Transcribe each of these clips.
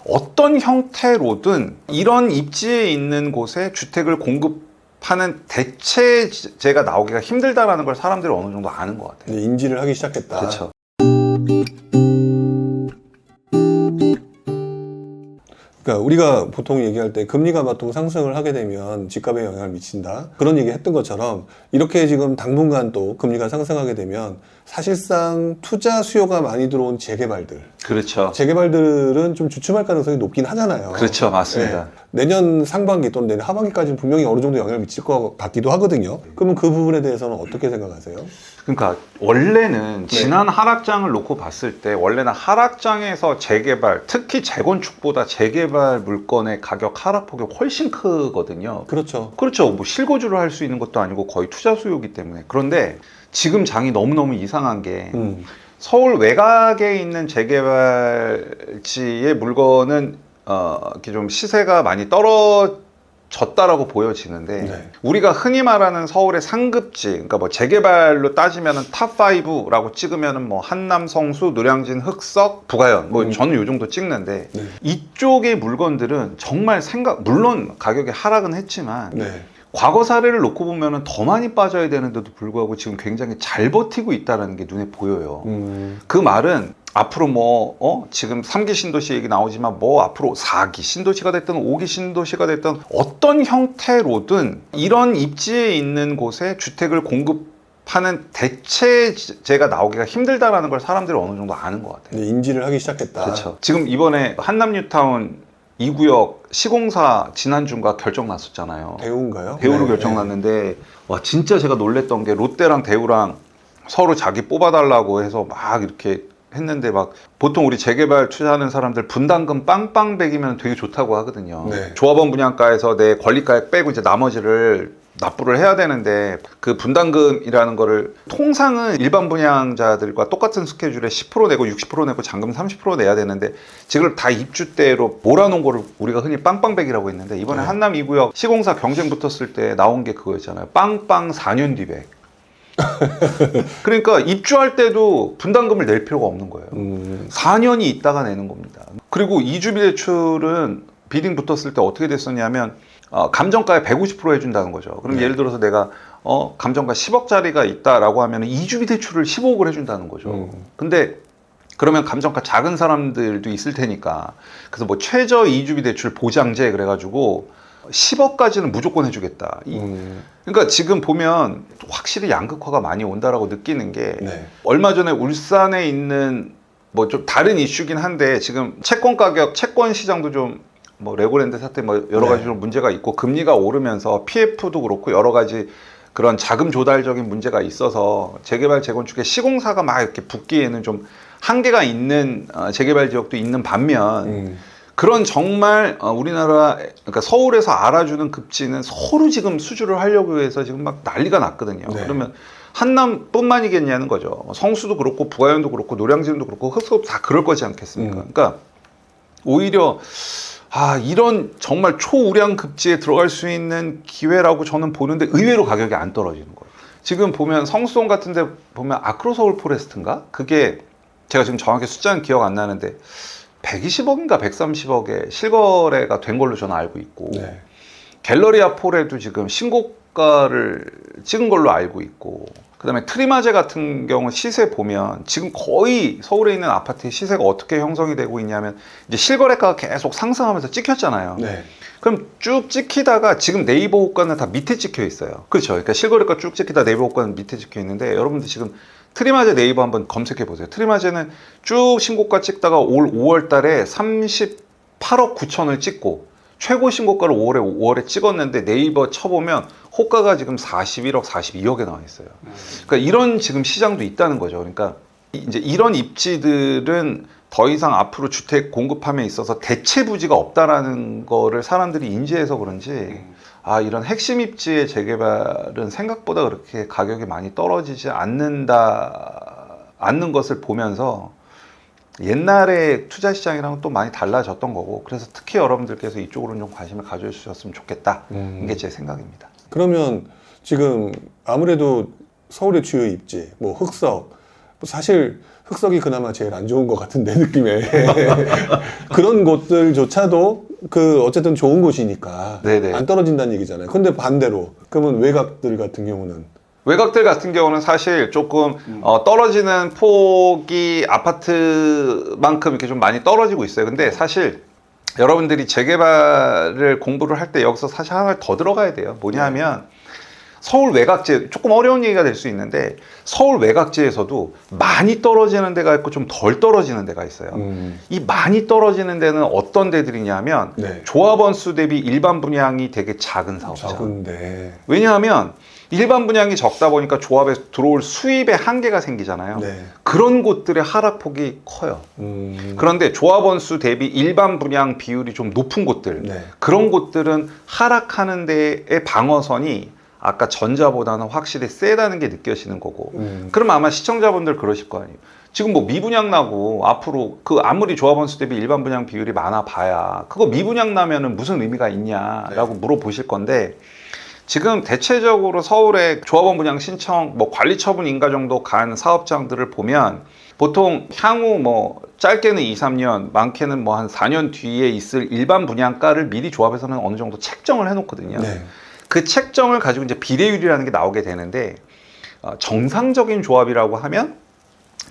어떤 형태로든 이런 입지에 있는 곳에 주택을 공급하는 대체제가 나오기가 힘들다라는 걸 사람들이 어느 정도 아는 것 같아요. 인지를 하기 시작했다. 그렇죠. 그러니까 우리가 보통 얘기할 때 금리가 보통 상승을 하게 되면 집값에 영향을 미친다. 그런 얘기 했던 것처럼 이렇게 지금 당분간 또 금리가 상승하게 되면 사실상 투자 수요가 많이 들어온 재개발들. 그렇죠. 재개발들은 좀 주춤할 가능성이 높긴 하잖아요. 그렇죠. 맞습니다. 네. 내년 상반기 또는 내년 하반기까지는 분명히 어느 정도 영향을 미칠 것 같기도 하거든요. 그러면 그 부분에 대해서는 어떻게 생각하세요? 그러니까 원래는 지난 하락장을 놓고 봤을 때 원래는 하락장에서 재개발, 특히 재건축보다 재개발 물건의 가격 하락폭이 훨씬 크거든요. 그렇죠. 그렇죠. 뭐 실거주를 할 수 있는 것도 아니고 거의 투자 수요이기 때문에. 그런데 지금 장이 너무너무 이상한 게 서울 외곽에 있는 재개발지의 물건은 이렇게 좀 시세가 많이 떨어졌다라고 보여지는데 네. 우리가 흔히 말하는 서울의 상급지, 그러니까 뭐 재개발로 따지면은 탑5라고 찍으면은 뭐 한남, 성수, 노량진, 흑석, 부가현, 뭐 저는 요 정도 찍는데 네. 이쪽의 물건들은 정말 물론 가격이 하락은 했지만 네. 과거 사례를 놓고 보면은 더 많이 빠져야 되는데도 불구하고 지금 굉장히 잘 버티고 있다는 게 눈에 보여요. 그 말은 앞으로 지금 3기 신도시 얘기 나오지만 앞으로 4기 신도시가 됐든 5기 신도시가 됐든 어떤 형태로든 이런 입지에 있는 곳에 주택을 공급하는 대체제가 나오기가 힘들다라는 걸 사람들이 어느 정도 아는 것 같아요. 인지를 하기 시작했다. 그렇죠. 지금 이번에 한남 뉴타운 2구역 시공사 지난주인가 결정 났었잖아요. 대우인가요? 대우로 네, 결정 났는데 와 진짜 제가 놀랬던 게 롯데랑 대우랑 서로 자기 뽑아달라고 해서 막 이렇게 했는데 막 보통 우리 재개발 투자하는 사람들 분담금 빵빵백이면 되게 좋다고 하거든요. 네. 조합원 분양가에서 내 권리가액 빼고 이제 나머지를 납부를 해야 되는데 그 분담금이라는 거를 통상은 일반 분양자들과 똑같은 스케줄에 10% 내고 60% 내고 잔금 30% 내야 되는데 지금 다 입주대로 몰아놓은 거를 우리가 흔히 빵빵백이라고 했는데 이번에 네. 한남 2구역 시공사 경쟁 붙었을 때 나온 게 그거였잖아요. 빵빵 4년 뒤백. 그러니까 입주할 때도 분담금을 낼 필요가 없는 거예요. 4년이 있다가 내는 겁니다. 그리고 이주비 대출은 비딩 붙었을 때 어떻게 됐었냐면 감정가에 150% 해준다는 거죠. 그럼 네. 예를 들어서 내가 감정가 10억짜리가 있다라고 하면 이주비 대출을 15억을 해준다는 거죠. 근데 그러면 감정가 작은 사람들도 있을 테니까 그래서 뭐 최저 이주비 대출 보장제 그래가지고 10억까지는 무조건 해주겠다. 그러니까 지금 보면 확실히 양극화가 많이 온다라고 느끼는 게 네. 얼마 전에 울산에 있는 뭐 좀 다른 이슈긴 한데 지금 채권 가격, 채권 시장도 좀 뭐 레고랜드 사태 뭐 여러 가지 좀 문제가 있고 금리가 오르면서 PF도 그렇고 여러 가지 그런 자금 조달적인 문제가 있어서 재개발 재건축에 시공사가 막 이렇게 붙기에는 좀 한계가 있는 재개발 지역도 있는 반면 그런 정말 우리나라 그러니까 서울에서 알아주는 급지는 서로 지금 수주를 하려고 해서 지금 막 난리가 났거든요. 네. 그러면 한남뿐만이겠냐는 거죠. 성수도 그렇고 부가현도 그렇고 노량진도 그렇고 흑석도 다 그럴 거지 않겠습니까? 그러니까 오히려 이런 정말 초우량 급지에 들어갈 수 있는 기회라고 저는 보는데 의외로 가격이 안 떨어지는 거예요. 지금 보면 성수동 같은 데 보면 아크로서울 포레스트인가? 그게 제가 지금 정확히 숫자는 기억 안 나는데 120억인가 130억에 실거래가 된 걸로 저는 알고 있고 네. 갤러리아 폴에도 지금 신고가를 찍은 걸로 알고 있고 그 다음에 트리마제 같은 경우 시세 보면 지금 거의 서울에 있는 아파트의 시세가 어떻게 형성이 되고 있냐면 이제 실거래가가 계속 상승하면서 찍혔잖아요. 네. 그럼 쭉 찍히다가 지금 네이버 호가는 다 밑에 찍혀 있어요. 그렇죠. 그러니까 실거래가 쭉 찍히다 네이버 호가는 밑에 찍혀 있는데 여러분들 지금 트리마제 네이버 한번 검색해 보세요. 트리마제는 쭉 신고가 찍다가 올 5월 달에 38억 9천을 찍고 최고 신고가를 5월에 찍었는데 네이버 쳐보면 호가가 지금 41억, 42억에 나와 있어요. 그러니까 이런 지금 시장도 있다는 거죠. 그러니까 이제 이런 입지들은 더 이상 앞으로 주택 공급함에 있어서 대체 부지가 없다라는 거를 사람들이 인지해서 그런지 이런 핵심 입지의 재개발은 생각보다 그렇게 가격이 많이 떨어지지 않는 것을 보면서 옛날에 투자 시장이랑은 또 많이 달라졌던 거고 그래서 특히 여러분들께서 이쪽으로는 좀 관심을 가져주셨으면 좋겠다. 이게 제 생각입니다. 그러면 지금 아무래도 서울의 주요 입지, 뭐 흑석, 사실 흑석이 그나마 제일 안 좋은 것 같은데 느낌에 그런 곳들조차도 그 어쨌든 좋은 곳이니까 네네. 안 떨어진다는 얘기잖아요. 근데 반대로 그러면 외곽들 같은 경우는 외곽들 같은 경우는 사실 조금 떨어지는 폭이 아파트만큼 이렇게 좀 많이 떨어지고 있어요. 근데 사실 여러분들이 재개발을 공부를 할 때 여기서 사실 하나 더 들어가야 돼요. 뭐냐 하면 서울 외곽지, 조금 어려운 얘기가 될 수 있는데 서울 외곽지에서도 많이 떨어지는 데가 있고 좀 덜 떨어지는 데가 있어요. 이 많이 떨어지는 데는 어떤 데들이냐면 네. 조합원수 대비 일반 분양이 되게 작은 사업이죠. 적은데 왜냐하면 일반 분양이 적다 보니까 조합에 들어올 수입에 한계가 생기잖아요. 네. 그런 곳들의 하락폭이 커요. 그런데 조합원수 대비 일반 분양 비율이 좀 높은 곳들, 네. 그런 곳들은 하락하는 데의 방어선이 아까 전자보다는 확실히 세다는 게 느껴지는 거고. 그럼 아마 시청자분들 그러실 거 아니에요. 지금 뭐 미분양 나고 앞으로 그 아무리 조합원수 대비 일반 분양 비율이 많아 봐야 그거 미분양 나면은 무슨 의미가 있냐라고 물어보실 건데, 지금 대체적으로 서울의 조합원 분양 신청, 뭐 관리처분 인가 정도 간 사업장들을 보면 보통 향후 뭐 짧게는 2, 3년, 많게는 뭐 한 4년 뒤에 있을 일반 분양가를 미리 조합에서는 어느 정도 책정을 해놓거든요. 네. 그 책정을 가지고 이제 비례율이라는 게 나오게 되는데, 정상적인 조합이라고 하면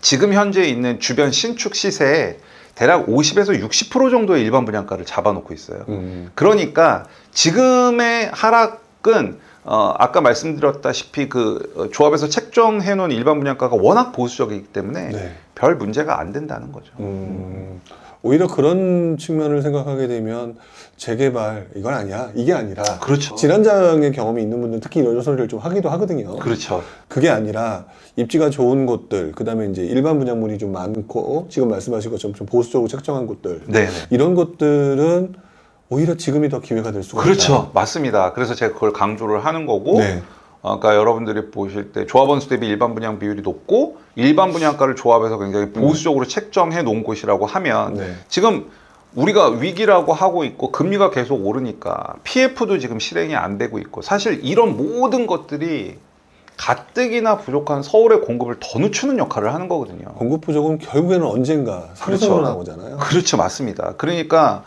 지금 현재 있는 주변 신축 시세에 대략 50에서 60% 정도의 일반 분양가를 잡아놓고 있어요. 그러니까 지금의 하락은 아까 말씀드렸다시피 그 조합에서 책정해 놓은 일반 분양가가 워낙 보수적이기 때문에 네. 별 문제가 안 된다는 거죠. 오히려 그런 측면을 생각하게 되면 재개발 이건 아니야, 이게 아니라 그렇죠. 질환장애 경험이 있는 분들은 특히 이런 소리를 좀 하기도 하거든요. 그렇죠. 그게 아니라 입지가 좋은 곳들, 그 다음에 이제 일반 분양물이 좀 많고 지금 말씀하신 것처럼 좀 보수적으로 책정한 곳들, 네. 이런 곳들은 오히려 지금이 더 기회가 될 수가 그렇죠. 있다. 맞습니다. 그래서 제가 그걸 강조를 하는 거고, 네. 그러니까 여러분들이 보실 때 조합원수 대비 일반 분양 비율이 높고 일반 분양가를 조합에서 굉장히 보수적으로 책정해 놓은 곳이라고 하면 네. 지금 우리가 위기라고 하고 있고 금리가 계속 오르니까 PF도 지금 실행이 안 되고 있고, 사실 이런 모든 것들이 가뜩이나 부족한 서울의 공급을 더 늦추는 역할을 하는 거거든요. 공급 부족은 결국에는 언젠가 상승으로 그렇죠. 나오잖아요. 그렇죠. 맞습니다. 그러니까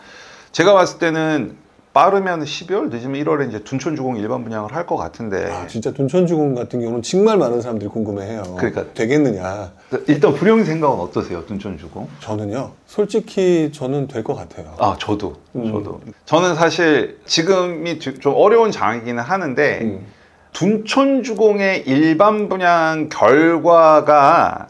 제가 봤을 때는 빠르면 12월, 늦으면 1월에 이제 둔촌주공 일반 분양을 할 것 같은데. 아, 진짜 둔촌주공 같은 경우는 정말 많은 사람들이 궁금해해요. 그러니까. 되겠느냐. 일단 불용 생각은 어떠세요, 둔촌주공? 저는요, 솔직히 저는 될 것 같아요. 아, 저도. 저는 사실 지금이 좀 어려운 장이기는 하는데, 둔촌주공의 일반 분양 결과가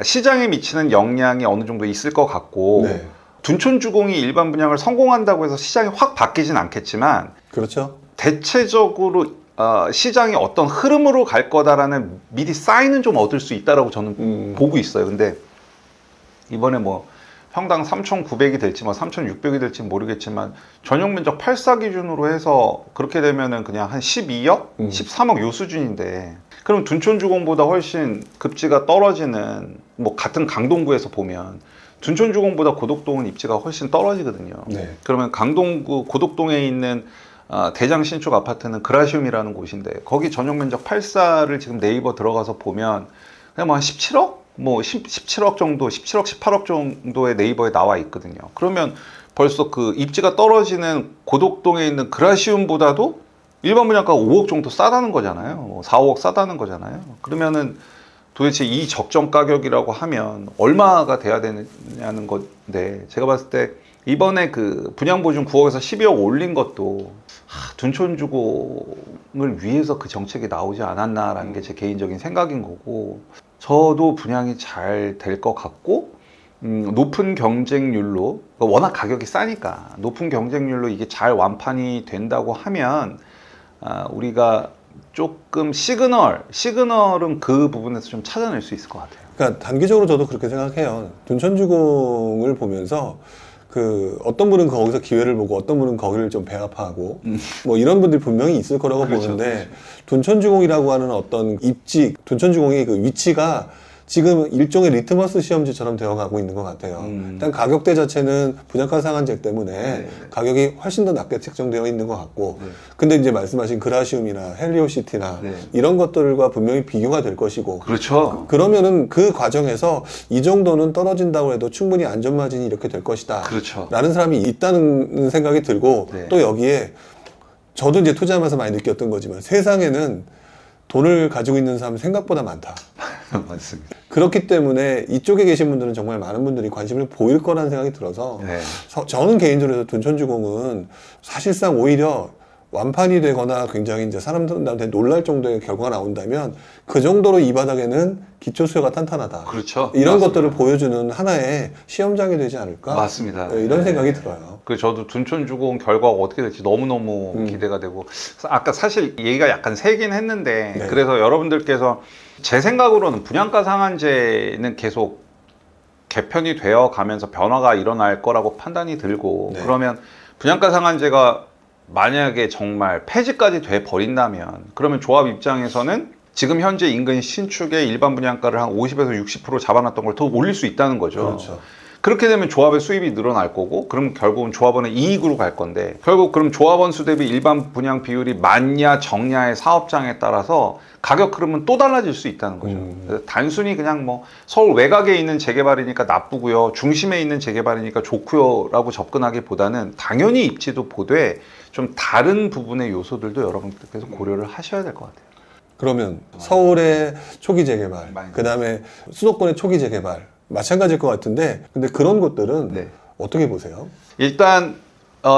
시장에 미치는 영향이 어느 정도 있을 것 같고, 네. 둔촌주공이 일반 분양을 성공한다고 해서 시장이 확 바뀌진 않겠지만, 그렇죠. 대체적으로 시장이 어떤 흐름으로 갈 거다라는 미리 사인은 좀 얻을 수 있다라고 저는 보고 있어요. 근데 이번에 뭐 평당 3,900이 될지 뭐 3,600이 될지 모르겠지만 전용 면적 8사 기준으로 해서 그렇게 되면은 그냥 한 12억, 13억 요 수준인데, 그럼 둔촌주공보다 훨씬 급지가 떨어지는, 뭐 같은 강동구에서 보면 둔촌주공보다 고덕동은 입지가 훨씬 떨어지거든요. 네. 그러면 강동구 고덕동에 있는 대장 신축 아파트는 그라시움이라는 곳인데, 거기 전용 면적 8사를 지금 네이버 들어가서 보면 그냥 뭐 한 17억? 뭐 17억 정도, 17억, 18억 정도의 네이버에 나와 있거든요. 그러면 벌써 그 입지가 떨어지는 고덕동에 있는 그라시움보다도 일반 분양가가 5억 정도 싸다는 거잖아요. 4, 5억 싸다는 거잖아요. 그러면은 도대체 이 적정 가격이라고 하면 얼마가 돼야 되느냐는 건데, 제가 봤을 때 이번에 그 분양보증 9억에서 12억 올린 것도 둔촌주공을 위해서 그 정책이 나오지 않았나라는 게 제 개인적인 생각인 거고, 저도 분양이 잘 될 것 같고, 높은 경쟁률로, 워낙 가격이 싸니까 높은 경쟁률로 이게 잘 완판이 된다고 하면 우리가 조금 시그널은 그 부분에서 좀 찾아낼 수 있을 것 같아요. 그러니까 단기적으로 저도 그렇게 생각해요. 둔촌주공을 보면서 그 어떤 분은 거기서 기회를 보고 어떤 분은 거기를 좀 배합하고 뭐 이런 분들이 분명히 있을 거라고 그렇죠, 보는데, 둔촌주공이라고 하는 어떤 입지, 둔촌주공의 그 위치가 지금 일종의 리트머스 시험지처럼 되어가고 있는 것 같아요. 일단 가격대 자체는 분양가 상한제 때문에 네. 가격이 훨씬 더 낮게 책정되어 있는 것 같고, 근데 이제 말씀하신 그라시움이나 헬리오시티나 네. 이런 것들과 분명히 비교가 될 것이고, 그렇죠. 그러면은 그 과정에서 이 정도는 떨어진다고 해도 충분히 안전마진이 이렇게 될 것이다. 그렇죠. 라는 사람이 있다는 생각이 들고, 네. 또 여기에 저도 이제 투자하면서 많이 느꼈던 거지만 세상에는 돈을 가지고 있는 사람이 생각보다 많다. 맞습니다. 그렇기 때문에 이쪽에 계신 분들은 정말 많은 분들이 관심을 보일 거라는 생각이 들어서 네. 저는 개인적으로 둔촌주공은 사실상 오히려 완판이 되거나 굉장히 이제 사람들한테 놀랄 정도의 결과가 나온다면 그 정도로 이 바닥에는 기초 수요가 탄탄하다. 그렇죠. 이런 맞습니다. 것들을 보여주는 하나의 시험장이 되지 않을까? 맞습니다. 이런 네. 생각이 들어요. 그 저도 둔촌주공 결과가 어떻게 될지 너무너무 기대가 되고, 아까 사실 얘기가 약간 세긴 했는데, 네. 그래서 여러분들께서 제 생각으로는 분양가 상한제는 계속 개편이 되어 가면서 변화가 일어날 거라고 판단이 들고, 네. 그러면 분양가 상한제가 만약에 정말 폐지까지 돼 버린다면, 그러면 조합 입장에서는 지금 현재 인근 신축의 일반 분양가를 한 50에서 60% 잡아놨던 걸 더 올릴 수 있다는 거죠. 그렇죠. 그렇게 되면 조합의 수입이 늘어날 거고, 그럼 결국은 조합원은 이익으로 갈 건데, 결국 그럼 조합원 수 대비 일반 분양 비율이 많냐 적냐의 사업장에 따라서 가격 흐름은 또 달라질 수 있다는 거죠. 그래서 단순히 그냥 뭐 서울 외곽에 있는 재개발이니까 나쁘고요, 중심에 있는 재개발이니까 좋고요라고 접근하기보다는 당연히 입지도 보되 좀 다른 부분의 요소들도 여러분들께서 고려를 하셔야 될 것 같아요. 그러면 서울의 초기 재개발, 많이 그 다음에 수도권의 초기 재개발 마찬가지일 것 같은데, 근데 그런 것들은 네. 어떻게 보세요? 일단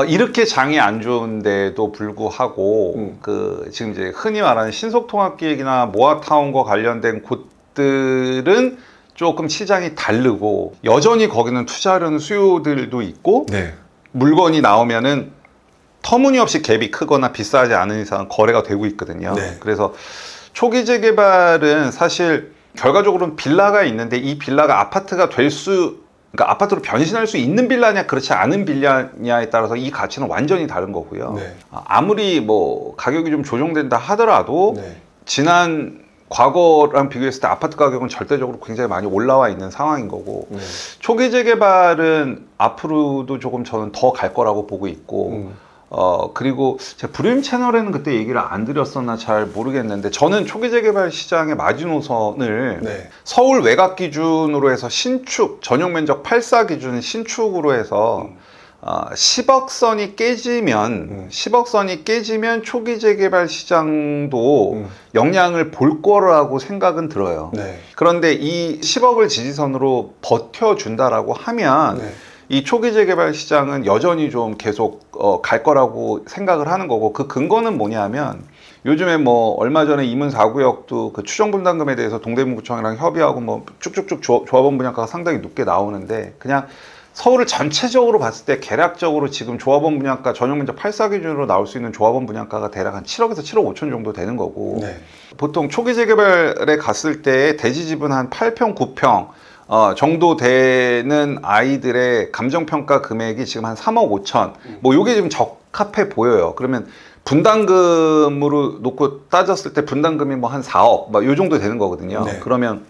이렇게 장이 안 좋은데도 불구하고 그 지금 이제 흔히 말하는 신속통합기획이나 모아타운과 관련된 곳들은 조금 시장이 다르고, 여전히 거기는 투자하려는 수요들도 있고, 네. 물건이 나오면은 터무니없이 갭이 크거나 비싸지 않은 이상 거래가 되고 있거든요. 네. 그래서 초기 재개발은 사실 결과적으로는 빌라가 있는데, 이 빌라가 아파트가 그러니까 아파트로 변신할 수 있는 빌라냐 그렇지 않은 빌라냐에 따라서 이 가치는 완전히 다른 거고요. 네. 아무리 뭐 가격이 좀 조정된다 하더라도 네. 지난 과거랑 비교했을 때 아파트 가격은 절대적으로 굉장히 많이 올라와 있는 상황인 거고, 네. 초기 재개발은 앞으로도 조금 저는 더 갈 거라고 보고 있고, 그리고 제가 브루임 채널에는 그때 얘기를 안 드렸었나 잘 모르겠는데, 저는 초기 재개발 시장의 마지노선을 네. 서울 외곽 기준으로 해서 신축, 전용 면적 8사 기준 신축으로 해서 10억 선이 깨지면 10억 선이 깨지면 초기 재개발 시장도 영향을 볼 거라고 생각은 들어요. 네. 그런데 이 10억을 지지선으로 버텨준다라고 하면 네. 이 초기 재개발 시장은 여전히 좀 계속 갈 거라고 생각을 하는 거고, 그 근거는 뭐냐면 요즘에 뭐 얼마 전에 이문 4구역도 그 추정 분담금에 대해서 동대문구청이랑 협의하고 뭐 쭉쭉쭉 조합원 분양가가 상당히 높게 나오는데, 그냥 서울을 전체적으로 봤을 때 계략적으로 지금 조합원 분양가 전용 면적 8사 기준으로 나올 수 있는 조합원 분양가가 대략 한 7억에서 7억 5천 정도 되는 거고, 네. 보통 초기 재개발에 갔을 때 대지집은 한 8평, 9평 정도 되는 아이들의 감정평가 금액이 지금 한 3억 5천, 뭐 요게 지금 적합해 보여요. 그러면 분담금으로 놓고 따졌을 때 분담금이 뭐 한 4억, 막 요 정도 되는 거거든요. 네. 그러면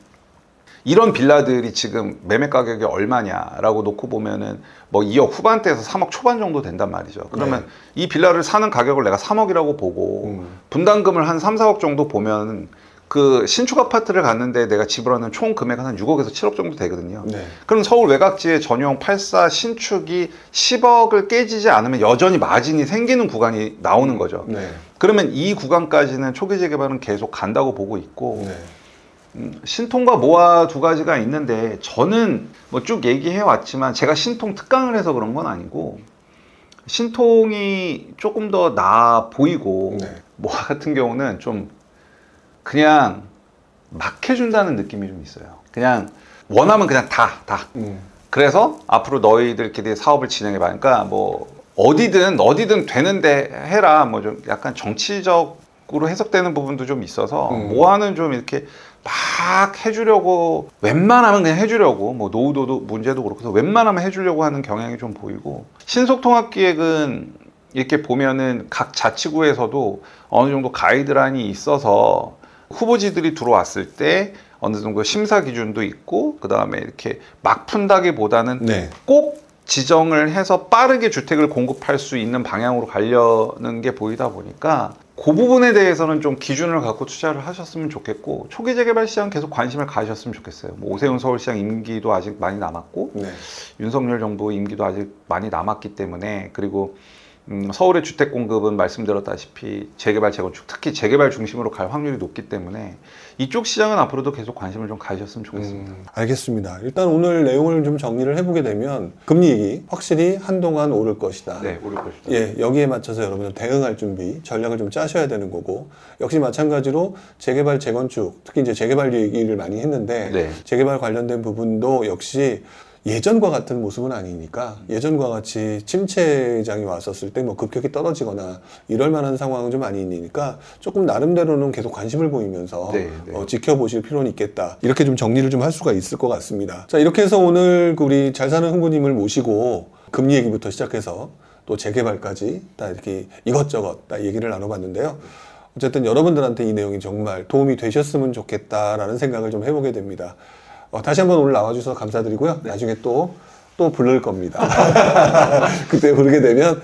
이런 빌라들이 지금 매매 가격이 얼마냐라고 놓고 보면은 뭐 2억 후반대에서 3억 초반 정도 된단 말이죠. 그러면 이 빌라를 사는 가격을 내가 3억이라고 보고 분담금을 한 3, 4억 정도 보면 그 신축 아파트를 갔는데 내가 지불하는 총 금액은 한 6억에서 7억 정도 되거든요. 네. 그럼 서울 외곽지의 전용 8사 신축이 10억을 깨지지 않으면 여전히 마진이 생기는 구간이 나오는 거죠. 네. 그러면 이 구간까지는 초기 재개발은 계속 간다고 보고 있고, 네. 신통과 모아 두 가지가 있는데, 저는 뭐 쭉 얘기해 왔지만 제가 신통 특강을 해서 그런 건 아니고, 신통이 조금 더 나아 보이고, 네. 모아 같은 경우는 좀 그냥 막 해준다는 느낌이 좀 있어요. 그냥 원하면 그냥 다. 그래서 앞으로 너희들끼리 사업을 진행해봐. 그러니까 뭐 어디든 되는데 해라. 뭐 좀 약간 정치적으로 해석되는 부분도 좀 있어서 모아는 좀 이렇게 막 해주려고, 웬만하면 그냥 해주려고, 뭐 노후도 문제도 그렇고, 그래서 웬만하면 해주려고 하는 경향이 좀 보이고, 신속통합기획은 이렇게 보면은 각 자치구에서도 어느 정도 가이드라인이 있어서 후보지들이 들어왔을 때 어느 정도 심사 기준도 있고 그 다음에 이렇게 막 푼다기보다는 네. 꼭 지정을 해서 빠르게 주택을 공급할 수 있는 방향으로 가려는 게 보이다 보니까 그 부분에 대해서는 좀 기준을 갖고 투자를 하셨으면 좋겠고 초기 재개발 시장 계속 관심을 가지셨으면 좋겠어요. 뭐 오세훈 서울시장 임기도 아직 많이 남았고 네. 윤석열 정부 임기도 아직 많이 남았기 때문에 그리고 서울의 주택 공급은 말씀드렸다시피 재개발, 재건축, 특히 재개발 중심으로 갈 확률이 높기 때문에 이쪽 시장은 앞으로도 계속 관심을 좀 가지셨으면 좋겠습니다. 알겠습니다. 일단 오늘 내용을 좀 정리를 해보게 되면 금리 얘기 확실히 한동안 오를 것이다. 네, 오를 것이다. 예, 여기에 맞춰서 여러분은 대응할 준비, 전략을 좀 짜셔야 되는 거고 역시 마찬가지로 재개발, 재건축, 특히 이제 재개발 얘기를 많이 했는데 네. 재개발 관련된 부분도 역시 예전과 같은 모습은 아니니까 예전과 같이 침체장이 왔었을 때 뭐 급격히 떨어지거나 이럴 만한 상황은 좀 아니니까 조금 나름대로는 계속 관심을 보이면서 네, 네. 지켜보실 필요는 있겠다. 이렇게 좀 정리를 좀 할 수가 있을 것 같습니다. 자, 이렇게 해서 오늘 우리 잘 사는 흥부님을 모시고 금리 얘기부터 시작해서 또 재개발까지 다 이렇게 이것저것 다 얘기를 나눠봤는데요. 어쨌든 여러분들한테 이 내용이 정말 도움이 되셨으면 좋겠다라는 생각을 좀 해보게 됩니다. 다시 한번 오늘 나와주셔서 감사드리고요. 나중에 또 부를 겁니다. 그때 부르게 되면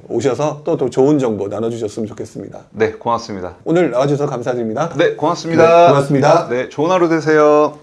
오셔서 또 좋은 정보 나눠주셨으면 좋겠습니다. 네, 고맙습니다. 오늘 나와주셔서 감사드립니다. 네, 고맙습니다. 네, 고맙습니다. 네, 좋은 하루 되세요.